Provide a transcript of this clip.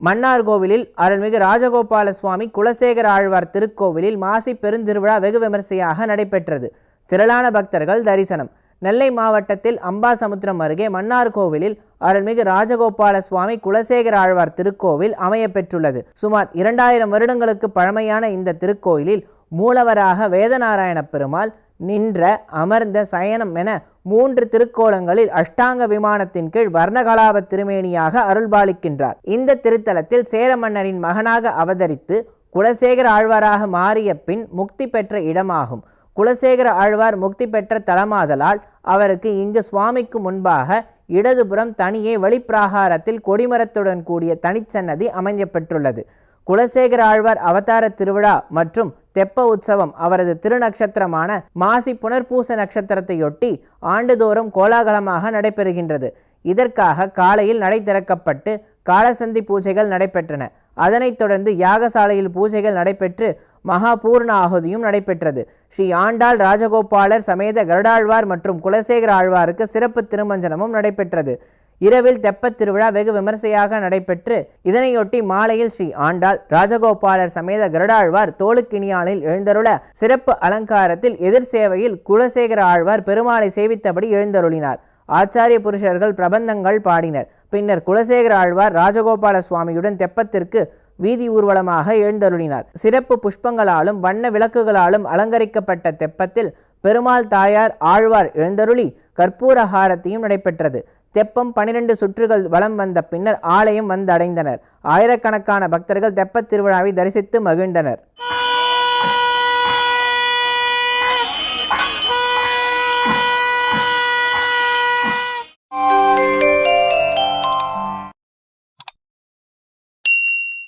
மன்னார்கோவிலில் அருள்மிகு ராஜகோபால சுவாமி குலசேகர ஆழ்வார் திருக்கோவிலில் மாசி பெருந்திருவிழா வெகு விமரிசையாக நடைபெற்றது. திரளான பக்தர்கள் தரிசனம். நெல்லை மாவட்டத்தில் அம்பாசமுத்திரம் அருகே மன்னார்கோவிலில் அருள்மிகு ராஜகோபால சுவாமி குலசேகர ஆழ்வார் திருக்கோவில் அமைய பெற்றுள்ளது. சுமார் 2000 வருடங்களுக்கு பழமையான இந்த திருக்கோயிலில் மூலவராக வேதநாராயண பெருமாள், நின்ற, அமர்ந்த, சயனம் என 3 திருக்கோலங்களில் அஷ்டாங்க விமானத்தின் கீழ் வர்ணகலாப திருமேனியாக அருள்பாலிக்கின்றார். இந்த திருத்தலத்தில் சேர மன்னரின் மகனாக அவதரித்து குலசேகர ஆழ்வாராக மாறிய பின் முக்தி பெற்ற இடமாகும். குலசேகர ஆழ்வார் முக்தி பெற்ற தலமாதலால் அவருக்கு இங்கு சுவாமிக்கு முன்பாக இடதுபுறம் தனியே வெளிப்பிராகாரத்தில் கொடிமரத்துடன் கூடிய தனிச்சன்னதி அமையப்பெற்றுள்ளது. குலசேகர ஆழ்வார் அவதார திருவிழா மற்றும் தெப்ப உற்சவம் அவரது திருநக்ஷத்திரமான மாசி புனர்பூச நட்சத்திரத்தையொட்டி ஆண்டுதோறும் கோலாகலமாக நடைபெறுகின்றது. இதற்காக காலையில் நடை திறக்கப்பட்டு காலசந்தி பூஜைகள் நடைபெற்றன. அதனைத் தொடர்ந்து யாகசாலையில் பூஜைகள் நடைபெற்று மகா பூர்ண ஆகுதியும் நடைபெற்றது. ஸ்ரீ ஆண்டாள் ராஜகோபாலர் சமேத கருடாழ்வார் மற்றும் குலசேகர ஆழ்வாருக்கு சிறப்பு திருமஞ்சனமும் நடைபெற்றது. இரவில் தெப்பத் திருவிழா வெகு விமரிசையாக நடைபெற்று இதனையொட்டி மாலையில் ஸ்ரீ ஆண்டாள் ராஜகோபாலர் சமேத கருடாழ்வார் தோளுக்கிணியானில் எழுந்தருள சிறப்பு அலங்காரத்தில் எதிர் சேவையில் குலசேகர ஆழ்வார் பெருமாளை சேவித்தபடி எழுந்தருளினார். ஆச்சாரிய புருஷர்கள் பிரபந்தங்கள் பாடினர். பின்னர் குலசேகர ஆழ்வார் ராஜகோபால சுவாமியுடன் தெப்பத்திற்கு வீதி ஊர்வலமாக எழுந்தருளினார். சிறப்பு புஷ்பங்களாலும் வண்ண விளக்குகளாலும் அலங்கரிக்கப்பட்ட தெப்பத்தில் பெருமாள், தாயார், ஆழ்வார் எழுந்தருளி கற்பூர ஹாரத்தியும் நடைபெற்றது. தெப்பம் 12 சுற்றுகள் வலம் வந்த பின்னர் ஆலயம் வந்தடைந்தனர். ஆயிரக்கணக்கான பக்தர்கள் தெப்பத் திருவிழாவை தரிசித்து மகிழ்ந்தனர்.